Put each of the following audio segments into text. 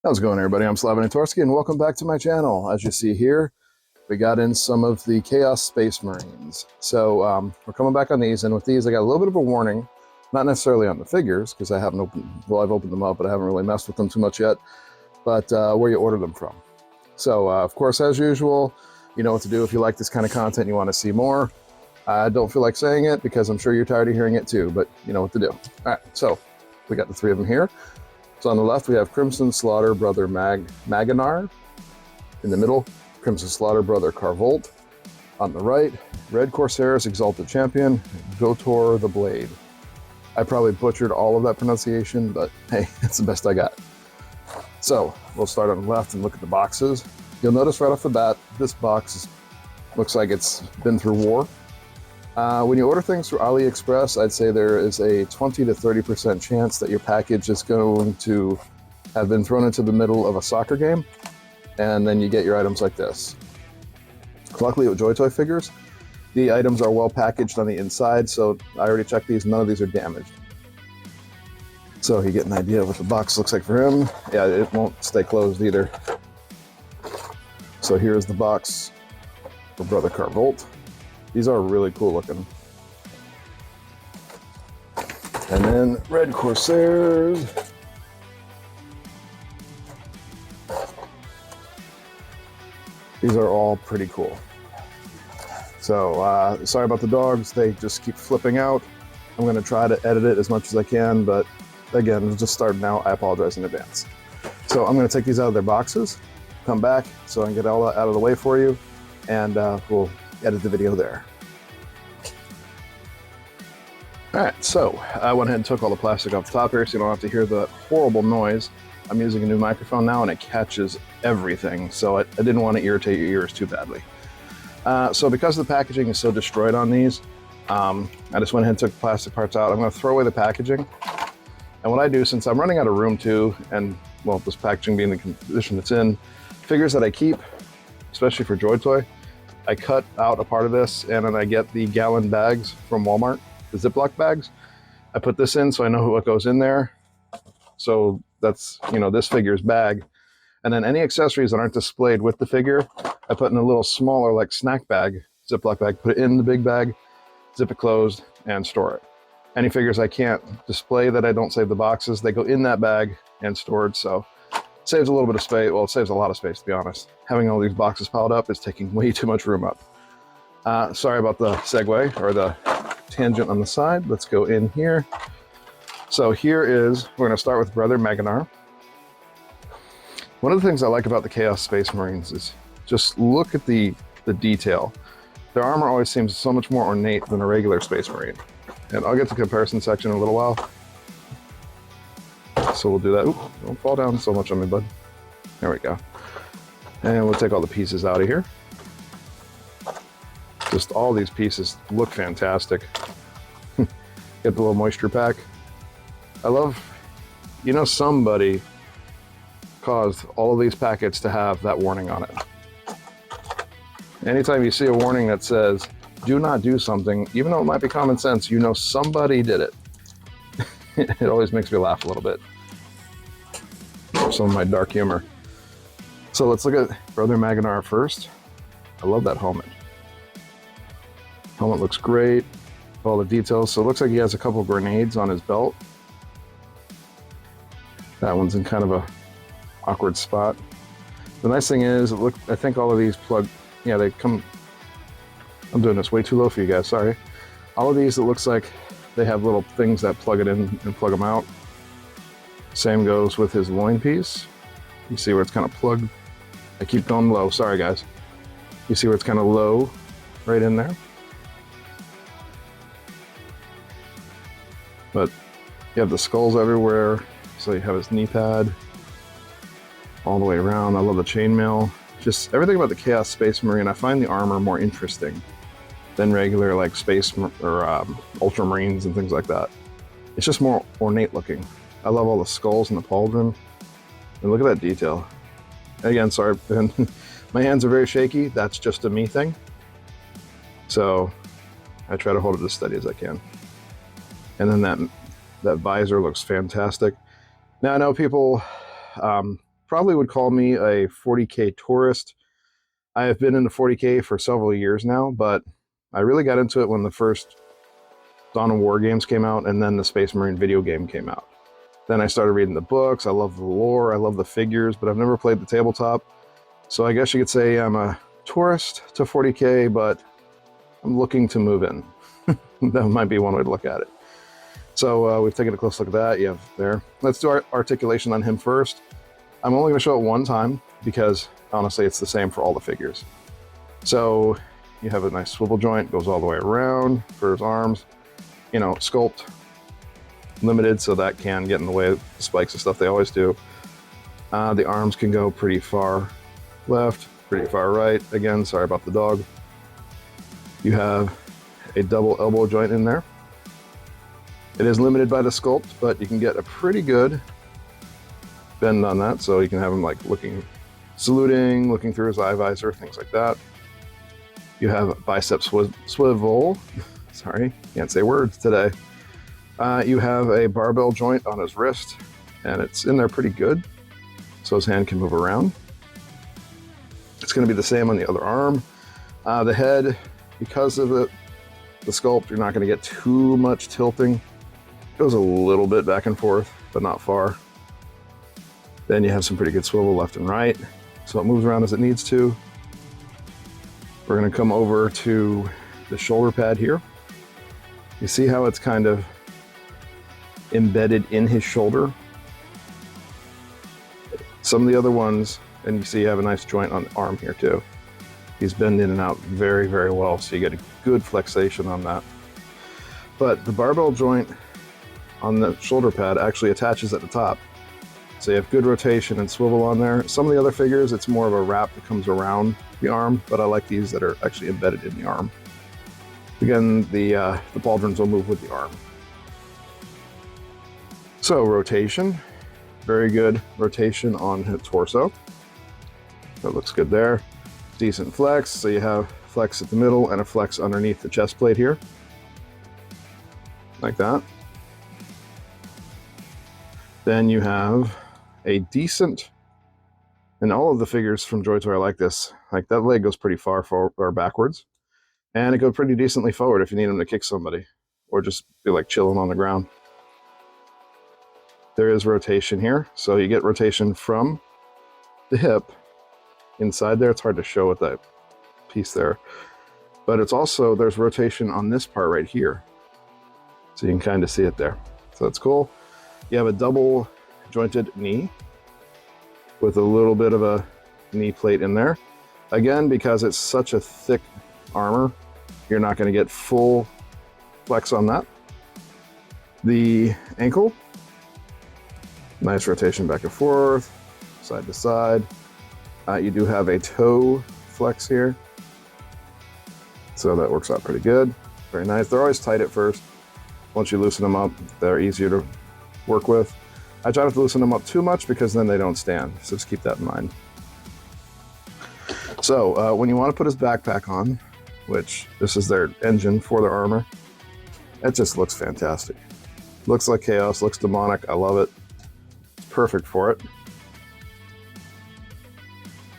How's it going, everybody? I'm Slavinatorski, and welcome back to my channel. As you see here, we got in some of the Chaos Space Marines. So we're coming back on these, and with these, I got a little bit of a warning, not necessarily on the figures, because I haven't opened, well, I've opened them up, but I haven't really messed with them too much yet, but where you order them from. So, of course, as usual, you know what to do if you like this kind of content and you want to see more. I don't feel like saying it, because I'm sure you're tired of hearing it too, but you know what to do. All right, so we got the three of them here. So on the left, we have Crimson Slaughter Brother Maganar. In the middle, Crimson Slaughter Brother Carvolt. On the right, Red Corsair's Exalted Champion, JoyToy the Blade. I probably butchered all of that pronunciation, but hey, that's the best I got. So we'll start on the left and look at the boxes. You'll notice right off the bat, this box looks like it's been through war. When you order things through AliExpress, I'd say there is a 20 to 30% chance that your package is going to have been thrown into the middle of a soccer game, and then you get your items like this. Luckily with JoyToy figures, the items are well packaged on the inside, so I already checked these, none of these are damaged. So you get an idea of what the box looks like for him. Yeah, it won't stay closed either. So here's the box for Brother Carvolt. These are really cool looking. And then Red Corsairs. These are all pretty cool. So sorry about the dogs, they just keep flipping out. I'm gonna try to edit it as much as I can, but again, it's just starting out, I apologize in advance. So I'm gonna take these out of their boxes, come back so I can get all that out of the way for you, and we'll edit the video there. All right, so I went ahead and took all the plastic off the top here so you don't have to hear the horrible noise. I'm using a new microphone now and it catches everything, so I didn't want to irritate your ears too badly. So because the packaging is so destroyed on these, I just went ahead and took the plastic parts out. I'm going to throw away the packaging. And what I do, since I'm running out of room too, and well, this packaging being the condition it's in, figures that I keep, especially for JoyToy, I cut out a part of this and then I get the gallon bags from Walmart, the Ziploc bags. I put this in so I know what goes in there. So that's, you know, this figure's bag. And then any accessories that aren't displayed with the figure, I put in a little smaller, like snack bag, Ziploc bag, put it in the big bag, zip it closed, and store it. Any figures I can't display that I don't save the boxes, they go in that bag and stored. So it saves a little bit of space. Well, it saves a lot of space, to be honest. Having all these boxes piled up is taking way too much room up. Sorry about the segue or the tangent on the side. Let's go in here. So here is, we're going to start with Brother Maganar. One of the things I like about the Chaos Space Marines is just look at the detail. Their armor always seems so much more ornate than a regular Space Marine. And I'll get to the comparison section in a little while. So we'll do that. Ooh, don't fall down so much on me, bud. There we go. And we'll take all the pieces out of here. Just all these pieces look fantastic. Get the little moisture pack. I love, you know, somebody caused all of these packets to have that warning on it. Anytime you see a warning that says, do not do something, even though it might be common sense, you know somebody did it. It always makes me laugh a little bit. Some of my dark humor. So let's look at Brother Maganar first. I love that helmet. Helmet looks great. All the details. So it looks like he has a couple grenades on his belt. That one's in kind of a awkward spot. The nice thing is, I think all of these plug, yeah, they come, I'm doing this way too low for you guys, sorry. All of these, it looks like they have little things that plug it in and plug them out. Same goes with his loin piece. You see where it's kind of plugged. I keep going low, sorry guys. You see where it's kind of low right in there. But you have the skulls everywhere. So you have his knee pad all the way around. I love the chainmail. Just everything about the Chaos Space Marine. I find the armor more interesting than regular like Space or Ultramarines and things like that. It's just more ornate looking. I love all the skulls and the pauldron. And look at that detail. Again, sorry, my hands are very shaky. That's just a me thing. So I try to hold it as steady as I can. And then that visor looks fantastic. Now I know people probably would call me a 40K tourist. I have been into 40K for several years now, but I really got into it when the first Dawn of War games came out, and then the Space Marine video game came out. Then I started reading the books. I love the lore, I love the figures, but I've never played the tabletop. So I guess you could say I'm a tourist to 40K, but I'm looking to move in. That might be one way to look at it. So we've taken a close look at that. You have there. Let's do our articulation on him first. I'm only going to show it one time because honestly it's the same for all the figures. So you have a nice swivel joint, goes all the way around for his arms. You know, sculpt limited, so that can get in the way of the spikes and stuff they always do. The arms can go pretty far left, pretty far right. Again, sorry about the dog. You have a double elbow joint in there. It is limited by the sculpt, but you can get a pretty good bend on that, so you can have him like looking, saluting, looking through his eye visor, things like that. You have bicep swivel. Sorry, can't say words today. You have a barbell joint on his wrist, and it's in there pretty good, so his hand can move around. It's going to be the same on the other arm. The head, because of the sculpt, you're not going to get too much tilting. It goes a little bit back and forth, but not far. Then you have some pretty good swivel left and right, so it moves around as it needs to. We're going to come over to the shoulder pad here. You see how it's kind of embedded in his shoulder? Some of the other ones, and you see you have a nice joint on the arm here too. He's bent in and out very, very well, so you get a good flexation on that. But the barbell joint on the shoulder pad actually attaches at the top. So you have good rotation and swivel on there. Some of the other figures, it's more of a wrap that comes around the arm, but I like these that are actually embedded in the arm. Again, the pauldrons will move with the arm. So rotation, very good rotation on his torso. That looks good there. Decent flex, so you have flex at the middle and a flex underneath the chest plate here. Like that. Then you have a decent, and all of the figures from JoyToy are like this. Like that leg goes pretty far forward or backwards, and it goes pretty decently forward if you need him to kick somebody or just be like chilling on the ground. There is rotation here, so you get rotation from the hip inside there. It's hard to show with that piece there, but it's also, there's rotation on this part right here, so you can kind of see it there. So that's cool. You have a double jointed knee with a little bit of a knee plate in there. Again, because it's such a thick armor, you're not going to get full flex on that. The ankle, nice rotation back and forth, side to side. You do have a toe flex here, so that works out pretty good. Very nice. They're always tight at first. Once you loosen them up, they're easier to work with. I try not to loosen them up too much because then they don't stand, so just keep that in mind. So when you want to put his backpack on, which this is their engine for their armor, it just looks fantastic. Looks like chaos, looks demonic. I love it. It's perfect for it.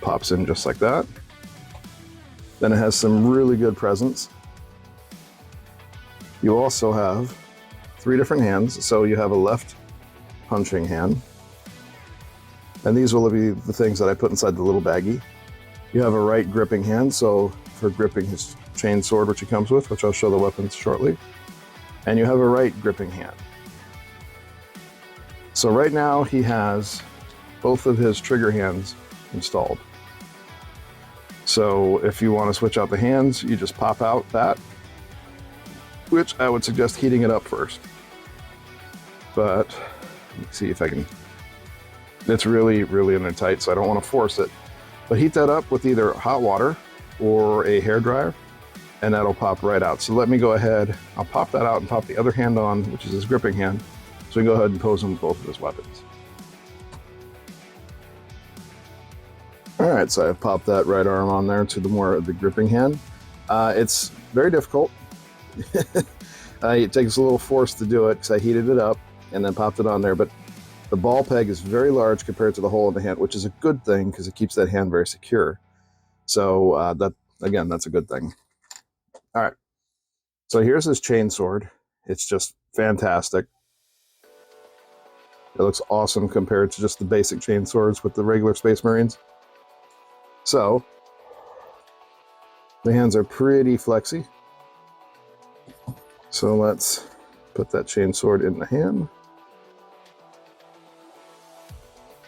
Pops in just like that. Then it has some really good presence. You also have 3 different hands. So you have a left punching hand, and these will be the things that I put inside the little baggie. You have a right gripping hand, so for gripping his chain sword, which he comes with, which I'll show the weapons shortly. And you have a right gripping hand. So right now he has both of his trigger hands installed. So if you want to switch out the hands, you just pop out that, which I would suggest heating it up first. But let's see if I can, it's really, really in there tight, so I don't want to force it. But heat that up with either hot water or a hairdryer, and that'll pop right out. So let me go ahead, I'll pop that out and pop the other hand on, which is his gripping hand, so we can go ahead and pose him with both of his weapons. All right, so I've popped that right arm on there to the more of the gripping hand. It's very difficult. It takes a little force to do it because I heated it up and then popped it on there, but The ball peg is very large compared to the hole in the hand, which is a good thing because it keeps that hand very secure. So that's a good thing. All right. So here's his chainsword. It's just fantastic. It looks awesome compared to just the basic chainswords with the regular Space Marines. So the hands are pretty flexy. So let's put that chainsword in the hand.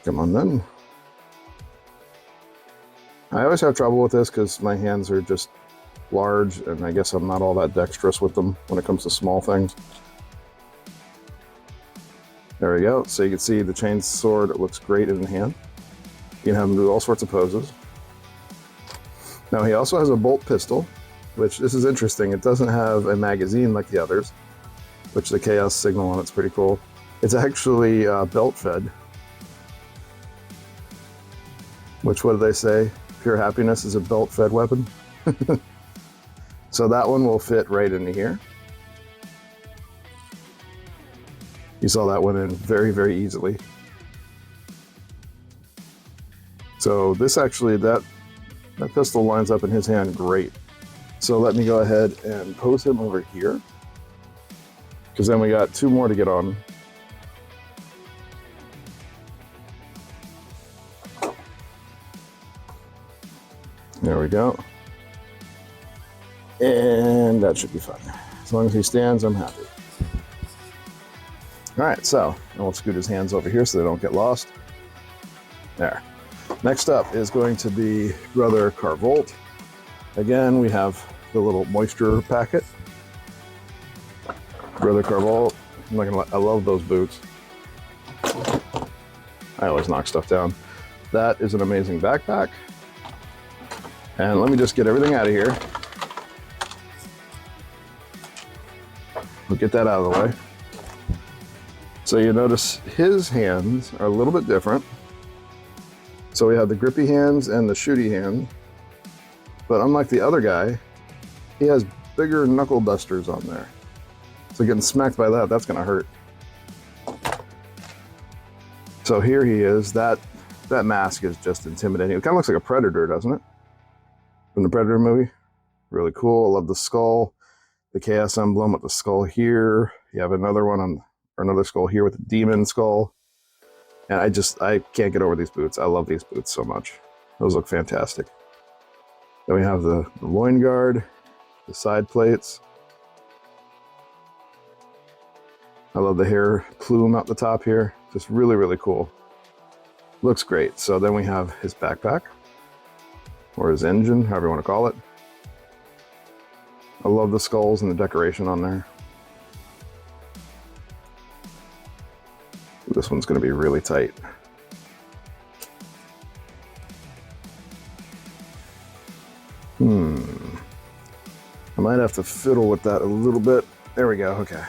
Come on then. I always have trouble with this because my hands are just large, and I guess I'm not all that dexterous with them when it comes to small things. There we go. So you can see the chainsword looks great in the hand. You can have him do all sorts of poses. Now he also has a bolt pistol, which this is interesting. It doesn't have a magazine like the others, which the chaos signal on it's pretty cool. It's actually belt fed, which, what do they say? Pure happiness is a belt fed weapon. So that one will fit right into here. You saw that one in very, very easily. So this actually, that pistol lines up in his hand great. So let me go ahead and pose him over here, because then we got two more to get on. There we go. And that should be fine. As long as he stands, I'm happy. All right, so we'll scoot his hands over here so they don't get lost. There. Next up is going to be Brother Carvolt. Again, we have the little moisture packet. Brother Carvolt. I'm not gonna lie, I love those boots. I always knock stuff down. That is an amazing backpack. And let me just get everything out of here. We'll get that out of the way. So you notice his hands are a little bit different. So we have the grippy hands and the shooty hand. But unlike the other guy, he has bigger knuckle dusters on there. So getting smacked by that, that's gonna hurt. So here he is. That mask is just intimidating. It kind of looks like a Predator, doesn't it? From the Predator movie. Really cool. I love the skull. The Chaos emblem with the skull here. You have another one or another skull here with the demon skull. And I can't get over these boots. I love these boots so much. Those look fantastic. Then we have the loin guard, the side plates. I love the hair plume out the top here. Just really, really cool. Looks great. So then we have his backpack, or his engine, however you want to call it. I love the skulls and the decoration on there. This one's going to be really tight. I might have to fiddle with that a little bit. There we go, okay.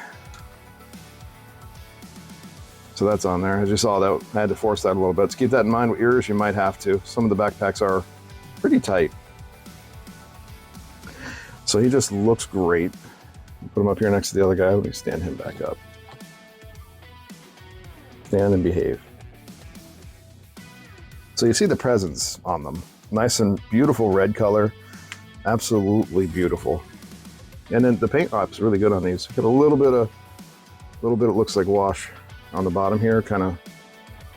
So that's on there. As you saw, that I had to force that a little bit. So keep that in mind with yours, you might have to. Some of the backpacks are pretty tight. So he just looks great. Put him up here next to the other guy. Let me stand him back up. Stand and behave. So you see the presence on them. Nice and beautiful red color. Absolutely beautiful. And then the paint op's really good on these. Got a little bit it looks like wash on the bottom here. Kind of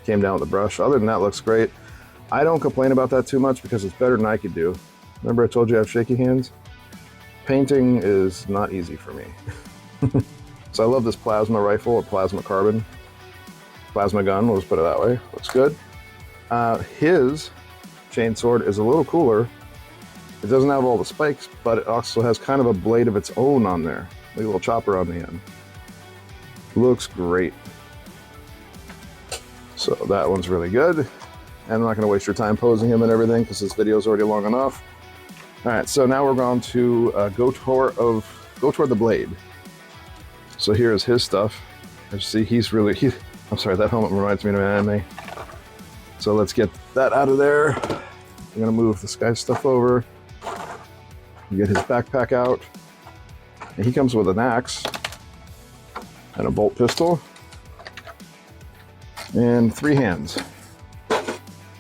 came down with the brush. Other than that, looks great. I don't complain about that too much because it's better than I could do. Remember I told you I have shaky hands? Painting is not easy for me. So I love this plasma rifle, or plasma carbon. Plasma gun, we'll just put it that way. Looks good. His chainsword is a little cooler. It doesn't have all the spikes, but it also has kind of a blade of its own on there. Like a little chopper on the end. Looks great. So that one's really good. And I'm not gonna waste your time posing him and everything because this video is already long enough. All right, so now we're going to go toward the blade. So here's his stuff. As you see, I'm sorry, that helmet reminds me of an anime. So let's get that out of there. I'm gonna move this guy's stuff over. Get his backpack out. And he comes with an axe and a bolt pistol. and 3 hands.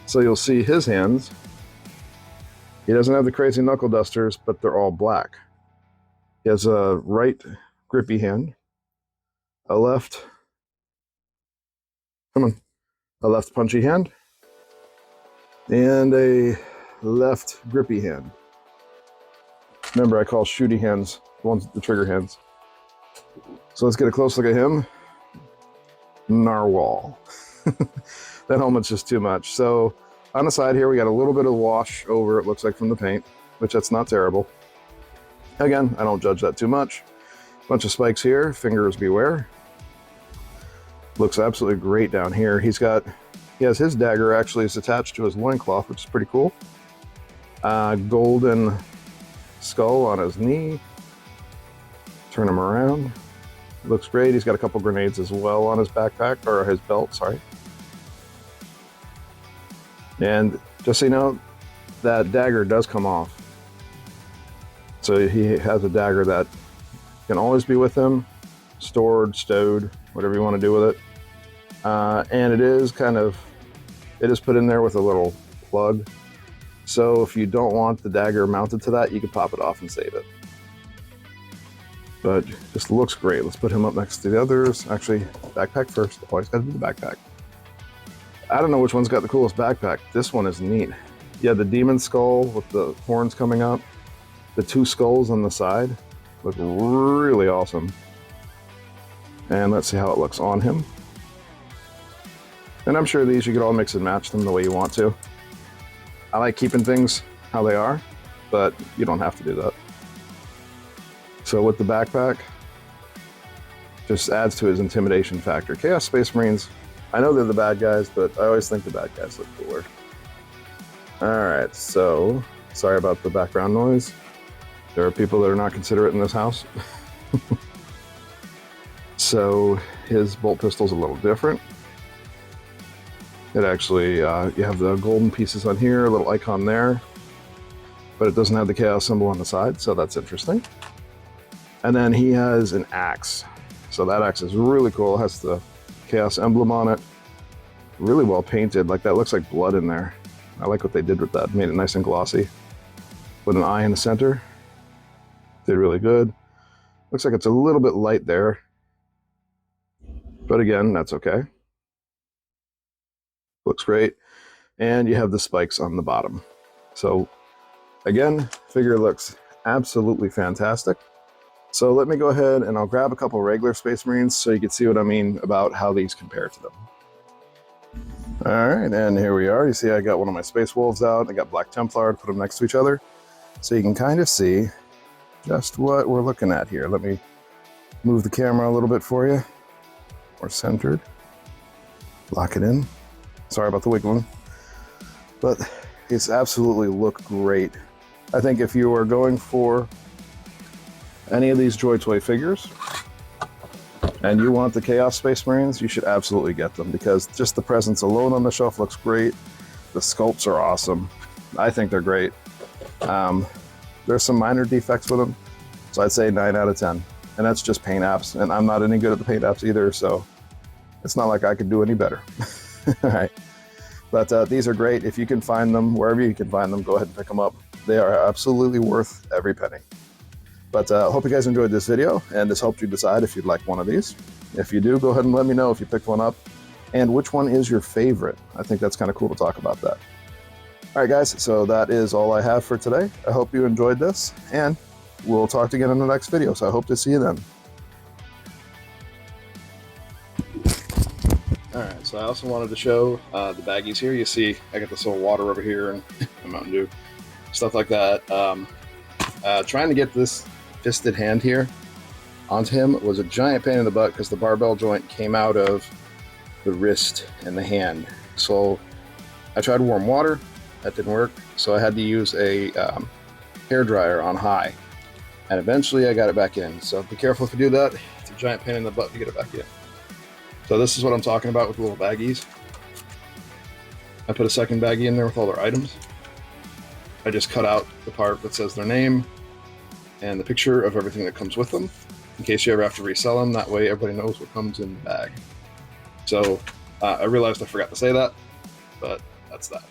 So you'll see his hands. He doesn't have the crazy knuckle dusters, but they're all black. He has a right grippy hand, a left, a left punchy hand, and a left grippy hand. Remember, I call shooty hands the trigger hands. So let's get a close look at him. Narwhal. That helmet's just too much. So on the side here, we got a little bit of wash over, it looks like, from the paint, which that's not terrible. Again, I don't judge that too much. Bunch of spikes here, fingers beware. Looks absolutely great down here. He has his dagger actually is attached to his loincloth, which is pretty cool. Golden skull on his knee. Turn him around. Looks great. He's got a couple grenades as well on his backpack, or his belt, sorry. And just so you know, that dagger does come off. So he has a dagger that can always be with him, stored, stowed, whatever you want to do with it. And it is put in there with a little plug. So if you don't want the dagger mounted to that, you can pop it off and save it. But just looks great. Let's put him up next to the others. Actually, backpack first. Always got to do the backpack. I don't know which one's got the coolest backpack. This one is neat. Yeah, the demon skull with the horns coming up. The 2 skulls on the side look really awesome. And let's see how it looks on him. And I'm sure these you could all mix and match them the way you want to. I like keeping things how they are, but you don't have to do that. So with the backpack, just adds to his intimidation factor. Chaos Space Marines, I know they're the bad guys, but I always think the bad guys look cooler. Alright, so sorry about the background noise. There are people that are not considerate in this house. So his bolt pistol's a little different. It actually, you have the golden pieces on here, a little icon there, but it doesn't have the chaos symbol on the side, so that's interesting. And then he has an axe. So that axe is really cool. It has the chaos emblem on it. Really well painted, like that looks like blood in there. I like what they did with that, made it nice and glossy. With an eye in the center. Did really good. Looks like it's a little bit light there. But again, that's okay. Looks great. And you have the spikes on the bottom. So again, figure looks absolutely fantastic. So let me go ahead and I'll grab a couple regular Space Marines so you can see what I mean about how these compare to them. All right, and here we are. You see I got one of my Space Wolves out. I got Black Templar to put them next to each other. So you can kind of see just what we're looking at here. Let me move the camera a little bit for you. More centered. Lock it in. Sorry about the wiggling. But it's absolutely look great. I think if you are going for any of these JoyToy figures and you want the Chaos Space Marines, you should absolutely get them because just the presence alone on the shelf looks great. The sculpts are awesome. I think they're great. There's some minor defects with them, so I'd say 9 out of 10. And that's just paint apps, and I'm not any good at the paint apps either, so it's not like I could do any better. All right. But these are great. If you can find them, wherever you can find them, go ahead and pick them up. They are absolutely worth every penny. But I hope you guys enjoyed this video, and this helped you decide if you'd like one of these. If you do, go ahead and let me know if you picked one up, and which one is your favorite. I think that's kind of cool to talk about that. All right, guys, so that is all I have for today. I hope you enjoyed this, and we'll talk again in the next video, so I hope to see you then. All right, so I also wanted to show the baggies here. You see I got this little water over here and a Mountain Dew, stuff like that. Trying to get this fisted hand here onto him was a giant pain in the butt because the barbell joint came out of the wrist and the hand. So I tried warm water, that didn't work. So I had to use a hair dryer on high, and eventually I got it back in. So be careful if you do that. It's a giant pain in the butt to get it back in. So this is what I'm talking about with the little baggies. I put a second baggie in there with all their items. I just cut out the part that says their name and the picture of everything that comes with them in case you ever have to resell them. That way everybody knows what comes in the bag. So I realized I forgot to say that, but that's that.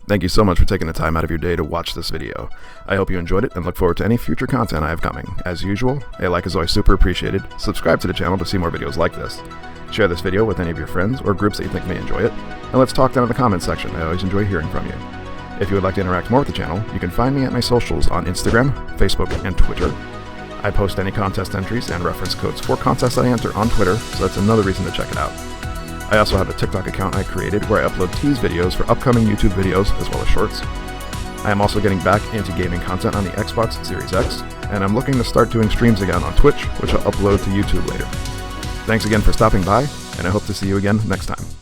Thank you so much for taking the time out of your day to watch this video. I hope you enjoyed it and look forward to any future content I have coming. As usual, a like is always super appreciated. Subscribe to the channel to see more videos like this. Share this video with any of your friends or groups that you think may enjoy it. And let's talk down in the comments section. I always enjoy hearing from you. If you would like to interact more with the channel, you can find me at my socials on Instagram, Facebook, and Twitter. I post any contest entries and reference codes for contests that I enter on Twitter, so that's another reason to check it out. I also have a TikTok account I created where I upload tease videos for upcoming YouTube videos as well as shorts. I am also getting back into gaming content on the Xbox Series X, and I'm looking to start doing streams again on Twitch, which I'll upload to YouTube later. Thanks again for stopping by, and I hope to see you again next time.